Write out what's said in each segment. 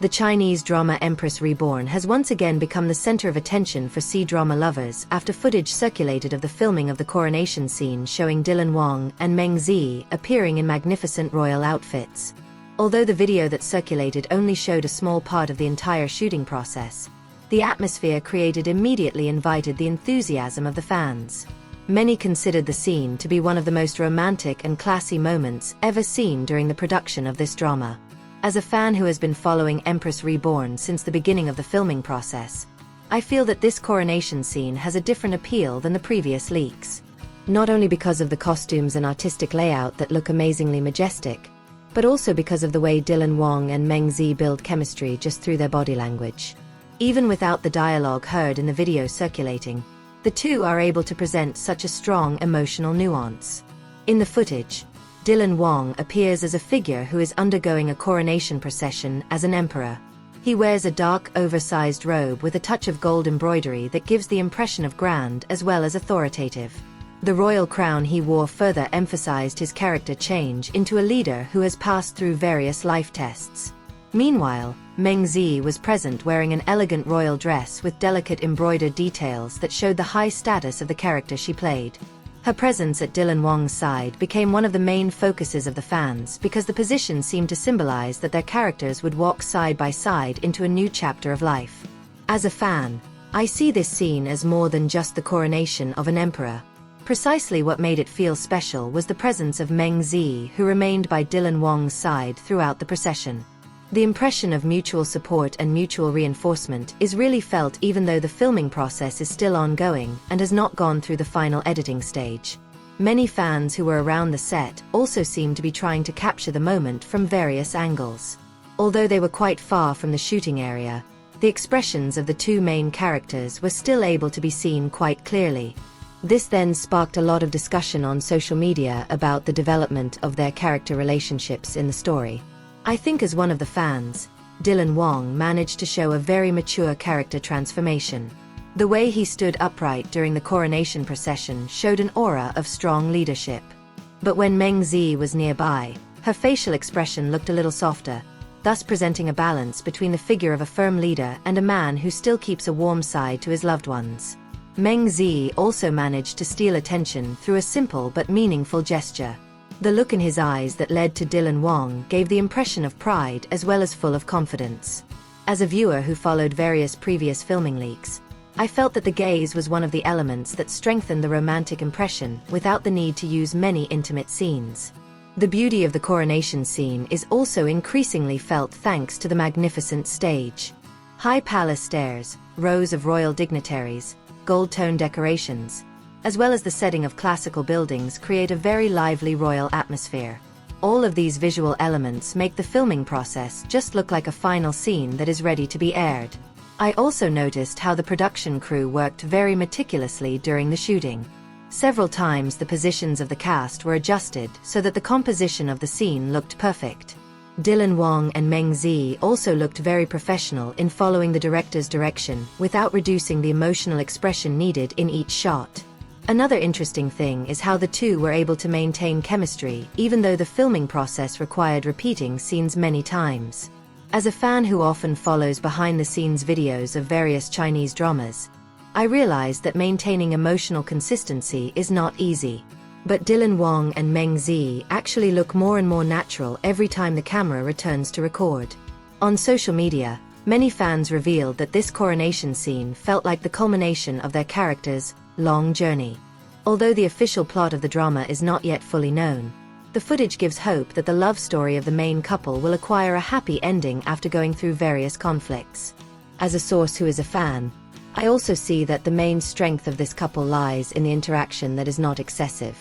The Chinese drama Empress Reborn has once again become the center of attention for C-drama lovers after footage circulated of the filming of the coronation scene showing Wang and Meng appearing in magnificent royal outfits. Although the video that circulated only showed a small part of the entire shooting process, the atmosphere created immediately invited the enthusiasm of the fans. Many considered the scene to be one of the most romantic and classy moments ever seen during the production of this drama. As a fan who has been following Empress Reborn since the beginning of the filming process, I feel that this coronation scene has a different appeal than the previous leaks. Not only because of the costumes and artistic layout that look amazingly majestic, but also because of the way Wang and Meng build chemistry just through their body language. Even without the dialogue heard in the video circulating, the two are able to present such a strong emotional nuance. In the footage, Wang appears as a figure who is undergoing a coronation procession as an emperor. He wears a dark, oversized robe with a touch of gold embroidery that gives the impression of grand as well as authoritative. The royal crown he wore further emphasized his character change into a leader who has passed through various life tests. Meanwhile, Meng was present wearing an elegant royal dress with delicate embroidered details that showed the high status of the character she played. Her presence at Wang's side became one of the main focuses of the fans because the position seemed to symbolize that their characters would walk side by side into a new chapter of life. As a fan, I see this scene as more than just the coronation of an emperor. Precisely what made it feel special was the presence of Meng who remained by Wang's side throughout the procession. The impression of mutual support and mutual reinforcement is really felt even though the filming process is still ongoing and has not gone through the final editing stage. Many fans who were around the set also seemed to be trying to capture the moment from various angles. Although they were quite far from the shooting area, the expressions of the two main characters were still able to be seen quite clearly. This then sparked a lot of discussion on social media about the development of their character relationships in the story. I think as one of the fans, Wang managed to show a very mature character transformation. The way he stood upright during the coronation procession showed an aura of strong leadership. But when Meng was nearby, her facial expression looked a little softer, thus presenting a balance between the figure of a firm leader and a man who still keeps a warm side to his loved ones. Meng also managed to steal attention through a simple but meaningful gesture. The look in his eyes that led to Wang gave the impression of pride as well as full of confidence. As a viewer who followed various previous filming leaks, I felt that the gaze was one of the elements that strengthened the romantic impression without the need to use many intimate scenes. The beauty of the coronation scene is also increasingly felt thanks to the magnificent stage. High palace stairs, rows of royal dignitaries, gold-tone decorations, as well as the setting of classical buildings create a very lively royal atmosphere. All of these visual elements make the filming process just look like a final scene that is ready to be aired. I also noticed how the production crew worked very meticulously during the shooting. Several times the positions of the cast were adjusted so that the composition of the scene looked perfect. Wang and Meng also looked very professional in following the director's direction without reducing the emotional expression needed in each shot. Another interesting thing is how the two were able to maintain chemistry even though the filming process required repeating scenes many times. As a fan who often follows behind-the-scenes videos of various Chinese dramas, I realized that maintaining emotional consistency is not easy. But Wang and Meng actually look more and more natural every time the camera returns to record. On social media, many fans revealed that this coronation scene felt like the culmination of their characters' long journey. Although the official plot of the drama is not yet fully known, the footage gives hope that the love story of the main couple will acquire a happy ending after going through various conflicts. As a source who is a fan, I also see that the main strength of this couple lies in the interaction that is not excessive.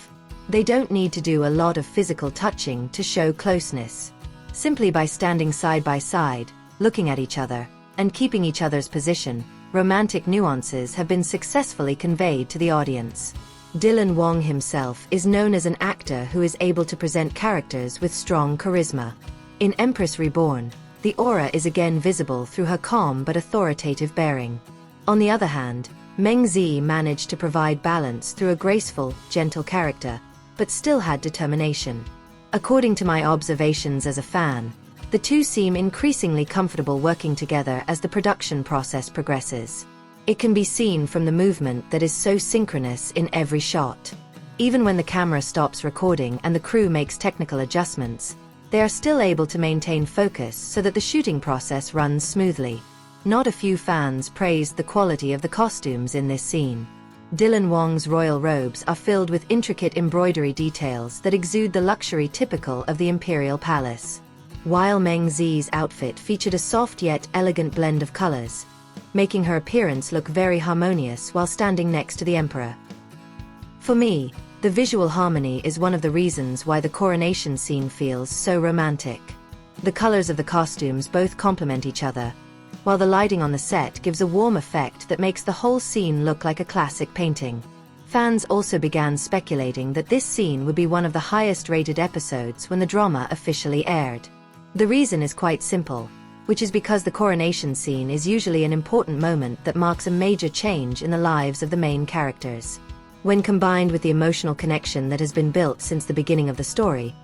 They don't need to do a lot of physical touching to show closeness. Simply by standing side by side, looking at each other, and keeping each other's position, romantic nuances have been successfully conveyed to the audience. Wang himself is known as an actor who is able to present characters with strong charisma. In Empress Reborn, the aura is again visible through her calm but authoritative bearing. On the other hand, Meng managed to provide balance through a graceful, gentle character, but still had determination. According to my observations as a fan, The two seem increasingly comfortable working together as the production process progresses. It can be seen from the movement that is so synchronous in every shot. Even when the camera stops recording and the crew makes technical adjustments, they are still able to maintain focus so that the shooting process runs smoothly. Not a few fans praised the quality of the costumes in this scene. Dylan Wang's royal robes are filled with intricate embroidery details that exude the luxury typical of the imperial palace, while Meng Ziyi's outfit featured a soft yet elegant blend of colors, making her appearance look very harmonious while standing next to the emperor. For me, the visual harmony is one of the reasons why the coronation scene feels so romantic. The colors of the costumes both complement each other, while the lighting on the set gives a warm effect that makes the whole scene look like a classic painting. Fans also began speculating that this scene would be one of the highest-rated episodes when the drama officially aired. The reason is quite simple, which is because the coronation scene is usually an important moment that marks a major change in the lives of the main characters. When combined with the emotional connection that has been built since the beginning of the story,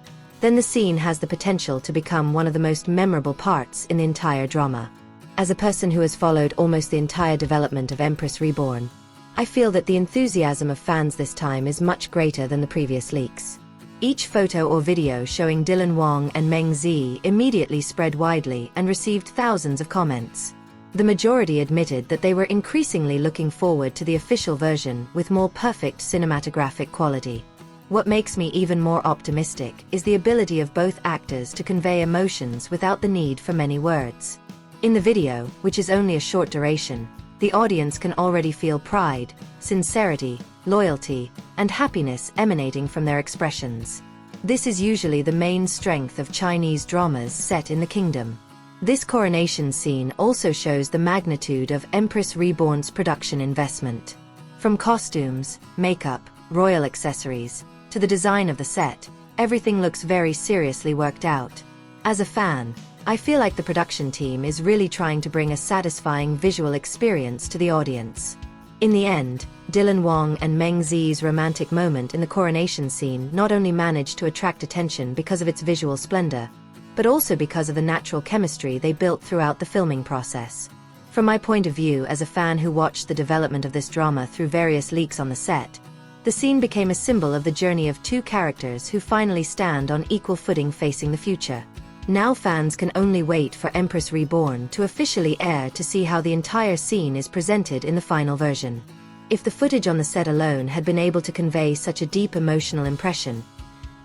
then the scene has the potential to become one of the most memorable parts in the entire drama. As a person who has followed almost the entire development of Empress Reborn, I feel that the enthusiasm of fans this time is much greater than the previous leaks. Each photo or video showing Dylan Wang and Meng Ziyi immediately spread widely and received thousands of comments. The majority admitted that they were increasingly looking forward to the official version with more perfect cinematographic quality. What makes me even more optimistic is the ability of both actors to convey emotions without the need for many words. In the video, which is only a short duration, the audience can already feel pride, sincerity, loyalty, and happiness emanating from their expressions. This is usually the main strength of Chinese dramas set in the kingdom. This coronation scene also shows the magnitude of Empress Reborn's production investment. From costumes, makeup, royal accessories, to the design of the set, everything looks very seriously worked out. As a fan, I feel like the production team is really trying to bring a satisfying visual experience to the audience. In the end, Dylan Wang and Meng Ziyi's romantic moment in the coronation scene not only managed to attract attention because of its visual splendor, but also because of the natural chemistry they built throughout the filming process. From my point of view as a fan who watched the development of this drama through various leaks on the set, the scene became a symbol of the journey of two characters who finally stand on equal footing facing the future. Now fans can only wait for Empress Reborn to officially air to see how the entire scene is presented in the final version. If the footage on the set alone had been able to convey such a deep emotional impression,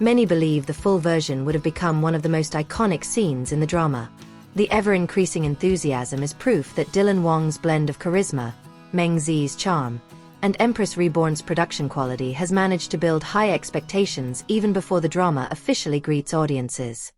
many believe the full version would have become one of the most iconic scenes in the drama. The ever-increasing enthusiasm is proof that Dylan Wang's blend of charisma, Meng Ziyi's charm, and Empress Reborn's production quality has managed to build high expectations even before the drama officially greets audiences.